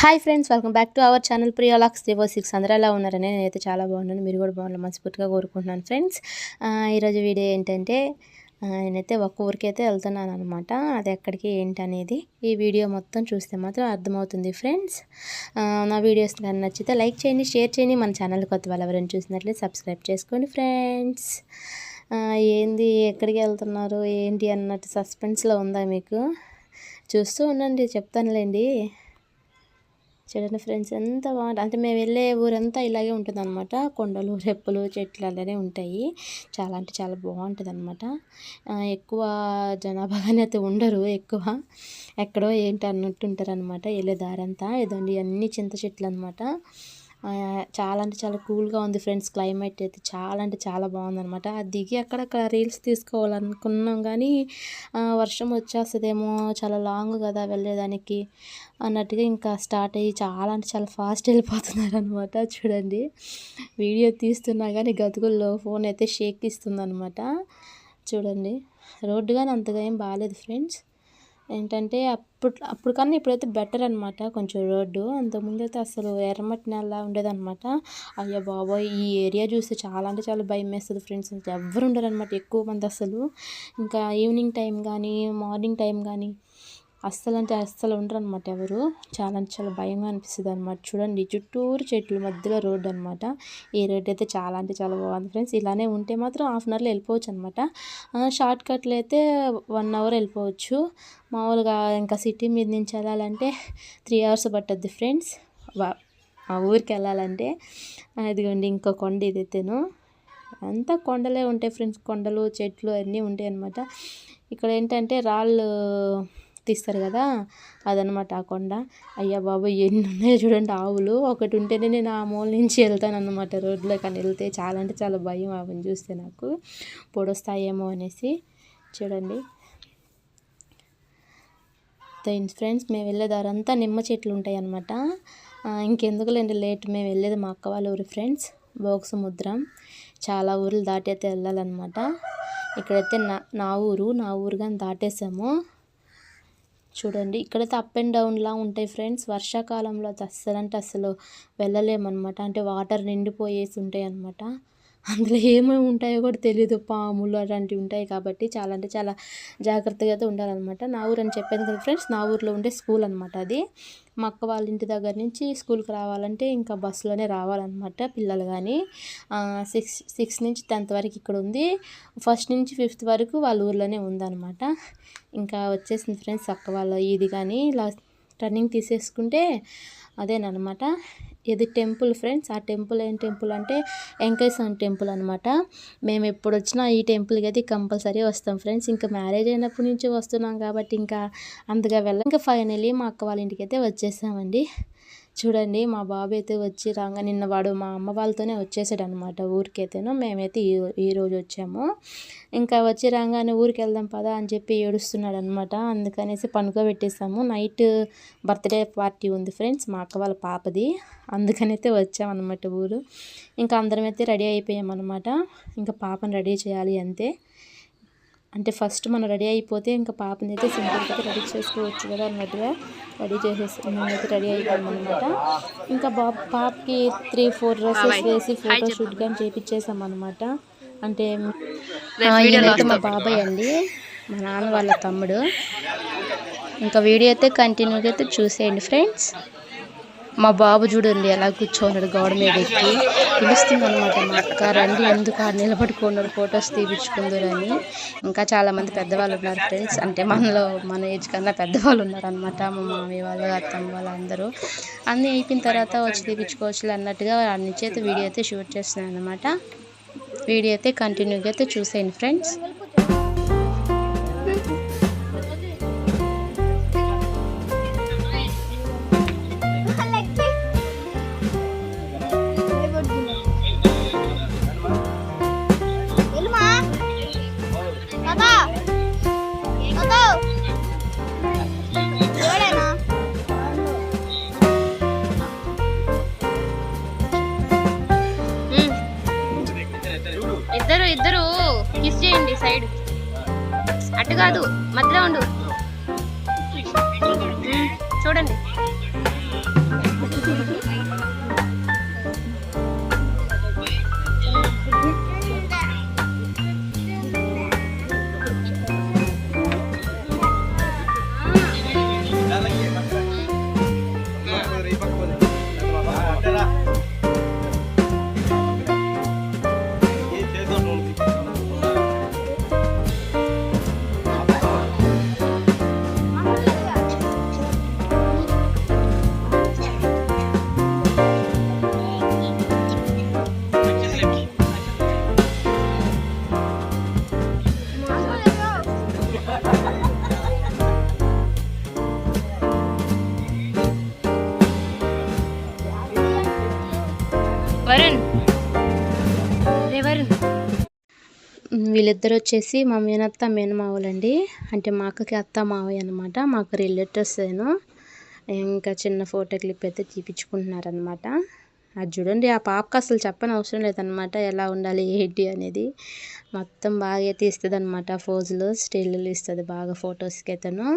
Hi friends, welcome back to our channel Priyalux 06. అందరూ ఎలా ఉన్నారని నేనైతే చాలా బాగున్నాను. మీరు కూడా బాగున్నారు మనస్ఫూర్తిగా కోరుకుంటున్నాను ఫ్రెండ్స్. ఈరోజు వీడియో ఏంటంటే నేనైతే ఒక ఊరికైతే వెళ్తున్నాను అనమాట. అది ఎక్కడికి ఏంటి అనేది ఈ వీడియో మొత్తం చూస్తే మాత్రం అర్థమవుతుంది ఫ్రెండ్స్. నా వీడియోస్ కానీ నచ్చితే లైక్ చేయండి, షేర్ చేయండి. మన ఛానల్ కొత్త వాళ్ళు ఎవరైనా చూసినట్లయితే సబ్స్క్రైబ్ చేసుకోండి ఫ్రెండ్స్. ఏంది ఎక్కడికి వెళ్తున్నారు ఏంటి అన్నట్టు సస్పెన్స్లో ఉందా మీకు? చూస్తూ ఉండండి, చెప్తానులేండి. చూడండి ఫ్రెండ్స్, ఎంత బాగుంటుంది అంటే మేము వెళ్ళే ఊరంతా ఇలాగే ఉంటుంది అనమాట. కొండలు, రెప్పలు, చెట్లు అలానే ఉంటాయి. చాలా అంటే చాలా బాగుంటుంది అనమాట. ఎక్కువ జనాభాగానే అయితే ఉండరు, ఎక్కువ ఎక్కడో ఏంటి అన్నట్టు ఉంటారు అనమాట. వెళ్ళే దారంతా ఇదండి, అన్ని చింత చెట్లు అనమాట. చాలా అంటే చాలా కూల్గా ఉంది ఫ్రెండ్స్. క్లైమేట్ అయితే చాలా అంటే చాలా బాగుందనమాట. దిగి అక్కడక్కడ రీల్స్ తీసుకోవాలనుకున్నాం కానీ వర్షం వచ్చేస్తుందేమో, చాలా లాంగ్ కదా వెళ్ళేదానికి అన్నట్టుగా ఇంకా స్టార్ట్ అయ్యి చాలా అంటే చాలా ఫాస్ట్ వెళ్ళిపోతున్నారు అనమాట. చూడండి, వీడియో తీస్తున్నా కానీ గతుకుల్లో ఫోన్ అయితే షేక్ ఇస్తుంది అనమాట. చూడండి, రోడ్డు కానీ అంతగా ఏం బాగాలేదు ఫ్రెండ్స్. ఏంటంటే అప్పుడు కన్నా ఇప్పుడైతే బెటర్ అనమాట కొంచెం రోడ్డు. అంతకుముందు అయితే అసలు ఎర్రమట్టి నెల ఉండేదన్నమాట. అయ్యో బాబోయ్, ఈ ఏరియా చూస్తే చాలా అంటే చాలా భయం వేస్తుంది ఫ్రెండ్స్. ఎవ్వరు ఉండరు అనమాట, ఎక్కువ మంది అసలు. ఇంకా ఈవినింగ్ టైం కానీ మార్నింగ్ టైం కానీ అస్సలు అంటే అస్సలు ఉండరు అనమాట ఎవరు. చాలా అంటే చాలా భయంగా అనిపిస్తుంది అనమాట. చూడండి, చుట్టూరు చెట్లు మధ్యలో రోడ్డు అనమాట. ఈ రోడ్డు అయితే చాలా అంటే చాలా బాగుంది ఫ్రెండ్స్. ఇలానే ఉంటే మాత్రం హాఫ్ అన్ అవర్లో వెళ్ళిపోవచ్చు అనమాట. షార్ట్ కట్లు అయితే 1 అవర్ వెళ్ళిపోవచ్చు. మామూలుగా ఇంకా సిటీ మీద నుంచి వెళ్ళాలంటే 3 అవర్స్ పట్టుద్ది ఫ్రెండ్స్. ఆ ఊరికి వెళ్ళాలంటే. ఇదిగోండి ఇంకో కొండ ఇదైతేను. అంతా కొండలే ఉంటాయి ఫ్రెండ్స్, కొండలు చెట్లు అన్నీ ఉంటాయి అనమాట. ఇక్కడ ఏంటంటే రాళ్ళు తీస్తారు కదా, అదనమాట ఆ కొండ. అయ్యా బాబు, ఎన్ని ఉన్నాయో చూడండి ఆవులు. ఒకటి ఉంటేనే నేను ఆ మూల నుంచి వెళ్తాను అన్నమాట రోడ్లో. కానీ వెళ్తే చాలా అంటే చాలా భయం ఆవుని చూస్తే, నాకు పొడొస్తాయేమో అనేసి. చూడండి ఫ్రెండ్స్, మేము వెళ్ళే దారంతా నిమ్మ చెట్లు ఉంటాయి అన్నమాట. ఇంకెందుకులేండి లేట్, మేము వెళ్ళేది మా అక్క వాళ్ళ ఊరు ఫ్రెండ్స్, భోగసముద్రం. చాలా ఊర్లు దాటి అయితే వెళ్ళాలన్నమాట. ఇక్కడైతే నా ఊరు కానీ దాటేసాము. చూడండి, ఇక్కడైతే అప్ అండ్ డౌన్లా ఉంటాయి ఫ్రెండ్స్. వర్షాకాలంలో అయితే అస్సలు అంటే అస్సలు వెళ్ళలేమన్నమాట. అంటే వాటర్ నిండిపోయేసి ఉంటాయి అన్నమాట. అందులో ఏమేమి ఉంటాయో కూడా తెలియదు, పాములు అలాంటివి ఉంటాయి కాబట్టి చాలా అంటే చాలా జాగ్రత్తగా అయితే ఉండాలన్నమాట. నా ఊరు అని చెప్పాను కదా ఫ్రెండ్స్, నా ఊరిలో ఉండే స్కూల్ అనమాట అది. మా అక్క వాళ్ళ ఇంటి దగ్గర నుంచి స్కూల్కి రావాలంటే ఇంకా బస్సులోనే రావాలన్నమాట పిల్లలు. కానీ 6 నుంచి 10th వరకు ఇక్కడ ఉంది, 1st నుంచి 5th వరకు వాళ్ళ ఊర్లోనే ఉందన్నమాట. ఇంకా వచ్చేసింది ఫ్రెండ్స్ అక్క వాళ్ళ ఇది. కానీ ఇలా టర్నింగ్ తీసేసుకుంటే అదేనమాట ఇది టెంపుల్ ఫ్రెండ్స్. ఆ టెంపుల్ ఏం టెంపుల్ అంటే వెంకటేశ్వర టెంపుల్ అనమాట. మేము ఎప్పుడు వచ్చినా ఈ టెంపుల్కి అయితే కంపల్సరీ వస్తాం ఫ్రెండ్స్. ఇంకా మ్యారేజ్ అయినప్పటి నుంచి వస్తున్నాం కాబట్టి ఇంకా అంతగా వెళ్ళాం. ఇంకా ఫైనల్లీ మా అక్క వాళ్ళ ఇంటికి అయితే వచ్చేసామండి. చూడండి, మా బాబు అయితే వచ్చి రాగా నిన్న వాడు మా అమ్మ వాళ్ళతోనే వచ్చేసాడు అనమాట ఊరికైతేనో. మేమైతే ఈరోజు వచ్చాము. ఇంకా వచ్చి రాగానే ఊరికి వెళ్దాం పదా అని చెప్పి ఏడుస్తున్నాడు అనమాట. అందుకనేసి పనుకోబెట్టేసాము. నైట్ బర్త్డే పార్టీ ఉంది ఫ్రెండ్స్, మా అక్క వాళ్ళ పాపది. అందుకనైతే వచ్చామన్నమాట ఊరు. ఇంకా అందరం అయితే రెడీ అయిపోయామన్నమాట. ఇంకా పాపను రెడీ చేయాలి అంతే. అంటే ఫస్ట్ మనం రెడీ అయిపోతే ఇంకా పాపని అయితే సింపుల్గా అయితే రెడీ చేసుకోవచ్చు కదా అన్నట్టుగా రెడీ చేసేసి మేమైతే రెడీ అయిపోయామన్నమాట. ఇంకా పాపకి 3-4 డ్రెస్సెస్ వేసి ఫోటోషూట్ కానీ చేయించేసామన్నమాట. అంటే ఈయనైతే మా బాబాయ్ అండి, మా నాన్న వాళ్ళ తమ్ముడు. ఇంకా వీడియో అయితే కంటిన్యూగా అయితే చూసేయండి ఫ్రెండ్స్. మా బాబు చూడండి ఎలా కూర్చోన్నాడు గోడ మీద ఎక్కి. పిలుస్తుంది అనమాట మా అక్క, రండి ఎందుకు ఆడ నిలబడుకున్నారు ఫొటోస్ తీపించుకుందరు అని. ఇంకా చాలామంది పెద్దవాళ్ళు ఉన్నారు ఫ్రెండ్స్, అంటే మన ఏజ్ కన్నా పెద్దవాళ్ళు ఉన్నారనమాట. మా మామయ్య వాళ్ళు, అత్తమ్మ వాళ్ళు అందరూ. అన్నీ అయిపోయిన తర్వాత వచ్చి తీపించుకోవచ్చు అన్నట్టుగా అన్ని చేతి వీడియో అయితే షూట్ చేస్తున్నాను అనమాట. వీడియో అయితే కంటిన్యూగా అయితే చూసేయండి ఫ్రెండ్స్. ఇద్దరు కిస్ చేయండి సైడ్, అటు కాదు మధ్యలో ఉండు. చూడండి వీళ్ళిద్దరు వచ్చేసి మా మేనత్త మేనమావులండి. అంటే మా అక్కకి అత్త మావయ్య అనమాట. మాకు రిలేటివ్స్ ఇంకా చిన్న ఫోటో క్లిప్ అయితే చూపించుకుంటున్నారనమాట. అది చూడండి, ఆ పాపకు అసలు చెప్పని అవసరం లేదనమాట ఎలా ఉండాలి ఏంటి అనేది. మొత్తం బాగా అయితే ఇస్తుంది అనమాట. ఫోజులు స్టిల్లు ఇస్తుంది బాగా ఫొటోస్కి అయితేను.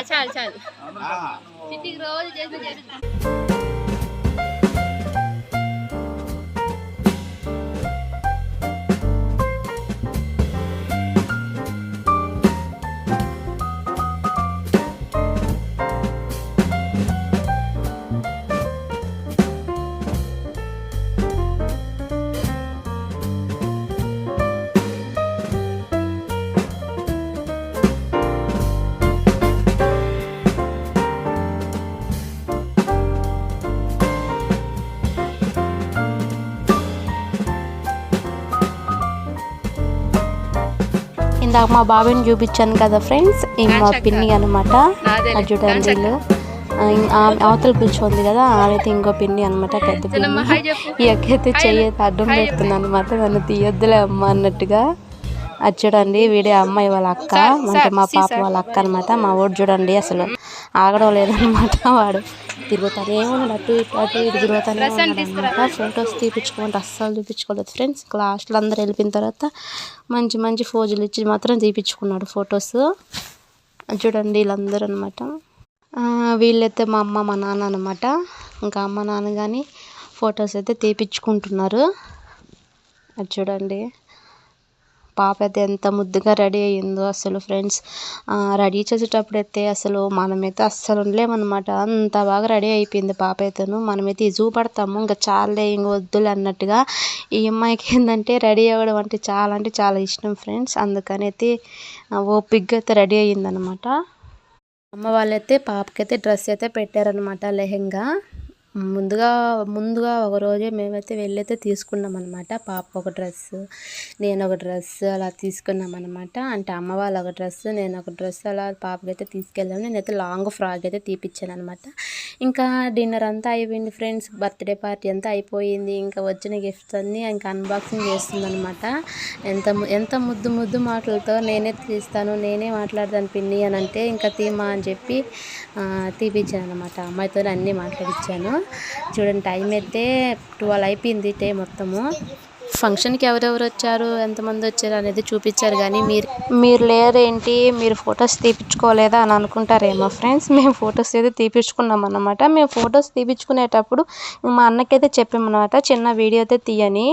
చాలు చాలు ఇందాక మా బాబాయ్ని చూపించాను కదా ఫ్రెండ్స్, మా పిన్ని అనమాట. అది చూడండి వీళ్ళు అవతల కూర్చోంది కదా, ఆడైతే ఇంకో పిన్ని అనమాట, పెద్ద పిన్ని. ఈ అక్కైతే చెయ్యి అడ్డం పెడుతుంది అనమాట, నన్ను తీయొద్దులే అమ్మ అన్నట్టుగా. అది చూడండి వీడే అమ్మాయి వాళ్ళ అక్క, అంటే మా పాప వాళ్ళ అక్క అనమాట. మా వాడు చూడండి అసలు ఆగడం లేదనమాట, వాడు తిరుగుతానే ఉన్నాడు, అటు ఇటు అటు ఇటు తిరుగుతానే ఉన్నాడు అనమాట. ఫొటోస్ తీపించుకోమంటే అస్సలు చూపించుకోలేదు ఫ్రెండ్స్. లాస్ట్లో అందరూ వెళ్ళిపోయిన తర్వాత మంచి మంచి ఫోజులు ఇచ్చి మాత్రం తీపించుకున్నాడు ఫొటోస్. చూడండి వీళ్ళందరూ అనమాట. వీళ్ళైతే మా అమ్మ మా నాన్న అనమాట. ఇంకా అమ్మ నాన్న కానీ ఫొటోస్ అయితే తీపించుకుంటున్నారు. అది చూడండి పాప అయితే ఎంత ముద్దుగా రెడీ అయ్యిందో అసలు ఫ్రెండ్స్. రెడీ చేసేటప్పుడు అయితే అసలు మనమైతే అస్సలు ఉండలేమన్నమాట, అంత బాగా రెడీ అయిపోయింది పాప అయితేను. మనమైతే ఇజు పడతాము, ఇంకా చాలే ఇంక వద్దులే అన్నట్టుగా. ఈ అమ్మాయికి ఏంటంటే రెడీ అవ్వడం అంటే చాలా ఇష్టం ఫ్రెండ్స్. అందుకని అయితే ఓపిగ్గా అయితే రెడీ అయ్యిందనమాట. అమ్మ వాళ్ళైతే పాపకైతే డ్రెస్ అయితే పెట్టారనమాట, లెహెంగా. ముందుగా ఒక రోజే మేమైతే వెళ్ళైతే తీసుకున్నాం అనమాట. పాప ఒక డ్రెస్, నేను ఒక డ్రెస్ అలా తీసుకున్నాం అనమాట. అంటే అమ్మ వాళ్ళు ఒక డ్రెస్, నేను ఒక డ్రెస్ అలా పాపకైతే తీసుకెళ్ళాను. నేనైతే లాంగ్ ఫ్రాక్ అయితే తీపిచ్చాను అనమాట. ఇంకా డిన్నర్ అంతా అయిపోయింది ఫ్రెండ్స్, బర్త్డే పార్టీ అంతా అయిపోయింది. ఇంకా వచ్చిన గిఫ్ట్స్ అన్నీ ఇంకా అన్బాక్సింగ్ చేస్తుంది అనమాట. ఎంత ముద్దు మాటలతో నేనే తీస్తాను, నేనే మాట్లాడతాను పిన్ని అని అంటే, ఇంకా తీమా అని చెప్పి తీపిచ్చాను అనమాట. అమ్మాయితో అన్నీ మాట్లాడిచ్చాను. చూడండి టైం అయితే 12 అయిపోయింది డే మొత్తము. ఫంక్షన్కి ఎవరెవరు వచ్చారు, ఎంతమంది వచ్చారు అనేది చూపించారు, కానీ మీరు లేరేంటి, మీరు ఫొటోస్ తీపించుకోలేదా అని అనుకుంటారేమో ఫ్రెండ్స్. మేము ఫొటోస్ అయితే తీపించుకున్నాం అన్నమాట. మేము ఫొటోస్ తీపించుకునేటప్పుడు మా అన్నకైతే చెప్పామన్నమాట, చిన్న వీడియో అయితే తీయని.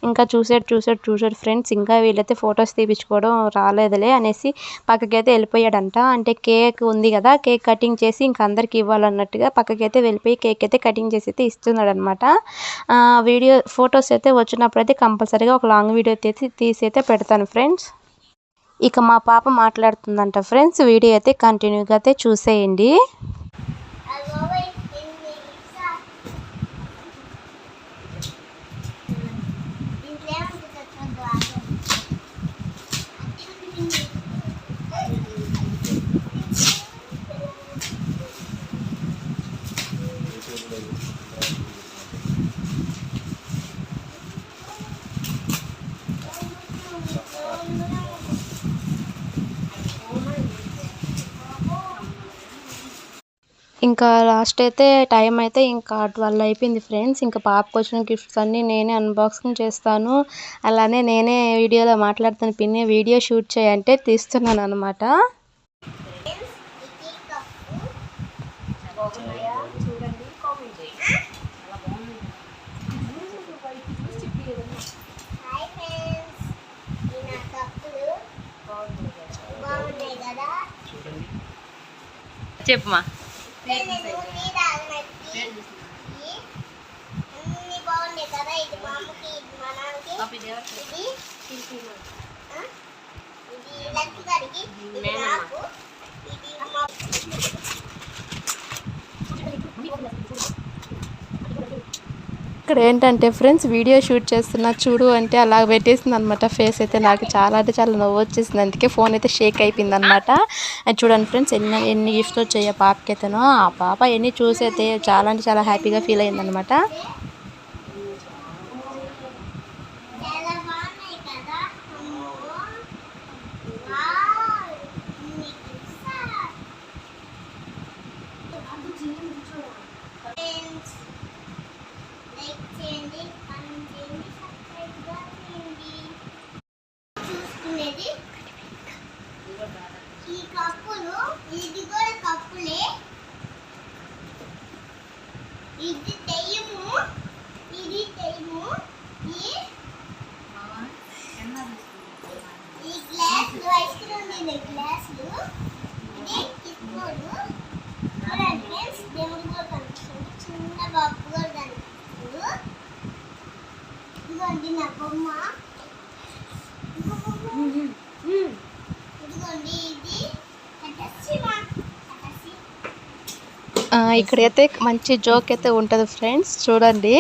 ఇంకా చూసాడు ఫ్రెండ్స్, ఇంకా వీళ్ళైతే ఫొటోస్ తీపించుకోవడం రాలేదులే అనేసి పక్కకైతే వెళ్ళిపోయాడంట. అంటే కేక్ ఉంది కదా, కేక్ కటింగ్ చేసి ఇంకా అందరికి ఇవ్వాలన్నట్టుగా పక్కకైతే వెళ్ళిపోయి కేక్ అయితే కటింగ్ చేసి అయితే ఇస్తున్నాడు అనమాట. వీడియో ఫొటోస్ అయితే వచ్చినప్పుడు అయితే కంపల్సరీగా ఒక లాంగ్ వీడియో తీసి అయితే పెడతాను ఫ్రెండ్స్. ఇక మా పాప మాట్లాడుతుందంట ఫ్రెండ్స్, వీడియో అయితే కంటిన్యూగా అయితే చూసేయండి. ఇంకా లాస్ట్ అయితే టైం అయితే ఇంకా 12 అయిపోయింది ఫ్రెండ్స్. ఇంకా పాపకు వచ్చిన గిఫ్ట్స్ అన్నీ నేనే అన్బాక్సింగ్ చేస్తాను, అలానే నేనే వీడియోలో మాట్లాడుతాను. పిన్ని వీడియో షూట్ చేయంటే తీస్తున్నాను అనమాట. చెప్పమా ఇక్కడ ఏంటంటే ఫ్రెండ్స్ వీడియో షూట్ చేస్తున్నా చూడు అంటే అలా పెట్టేసింది అనమాట. ఫేస్ అయితే నాకు చాలా అంటే చాలా నవ్వు వచ్చేసింది. అందుకే ఫోన్ అయితే షేక్ అయిపోయింది అనమాట. చూడండి ఫ్రెండ్స్ ఎన్ని గిఫ్ట్స్ వచ్చాయి ఆ పాపకి అయితేనో. ఆ పాప ఎన్ని చూసి అయితే చాలా అంటే చాలా హ్యాపీగా ఫీల్ అయింది అనమాట. ఈ కప్పులు ఇది కూడా కప్పులే, ఇది తెయ్యము, ఇది తెయ్యము. ఈ గ్లాసులు ఐస్ క్రీమ్ తినే గ్లాసులు, ఇది కిస్మోలు. ఫ్రెండ్స్ దేవుడు కూడా కనిపిస్తుంది, చిన్న బాబు కూడా కనిపిస్తుంది. ఇదిగోండి నా బొమ్మ, ఇదిగోండి ఇది ఇక్కడైతే మంచి జోక్ అయితే ఉంటుంది ఫ్రెండ్స్ చూడండి.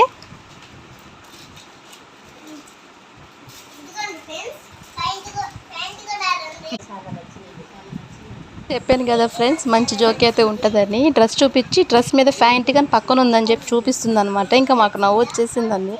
చెప్పాను కదా ఫ్రెండ్స్ మంచి జోక్ అయితే ఉంటుందని. డ్రెస్ చూపించి డ్రెస్ మీద ఫ్యాంట్ కానీ పక్కన ఉందని చెప్పి చూపిస్తుంది అనమాట. ఇంకా మాకు నవ్వు వచ్చేసిందండి.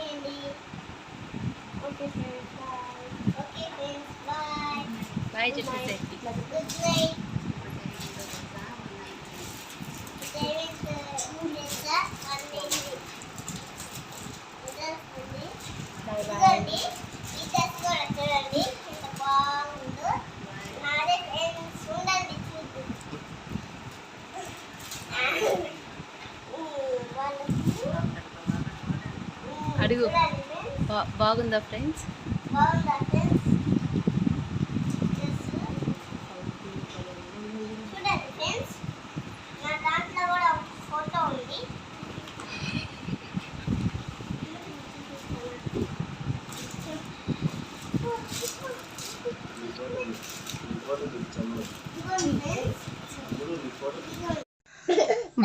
అడుగు బాగుందా ఫ్రెండ్స్?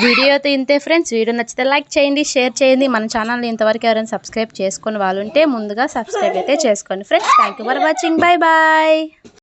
వీడియో అయితే ఇంతే ఫ్రెండ్స్. వీడియో నచ్చితే లైక్ చేయండి, షేర్ చేయండి. మన ఛానల్ని ఇంతవరకు ఎవరైనా సబ్స్క్రైబ్ చేసుకుని వాళ్ళు ఉంటే ముందుగా సబ్స్క్రైబ్ అయితే చేసుకోండి friends. Thank you for watching. Bye bye.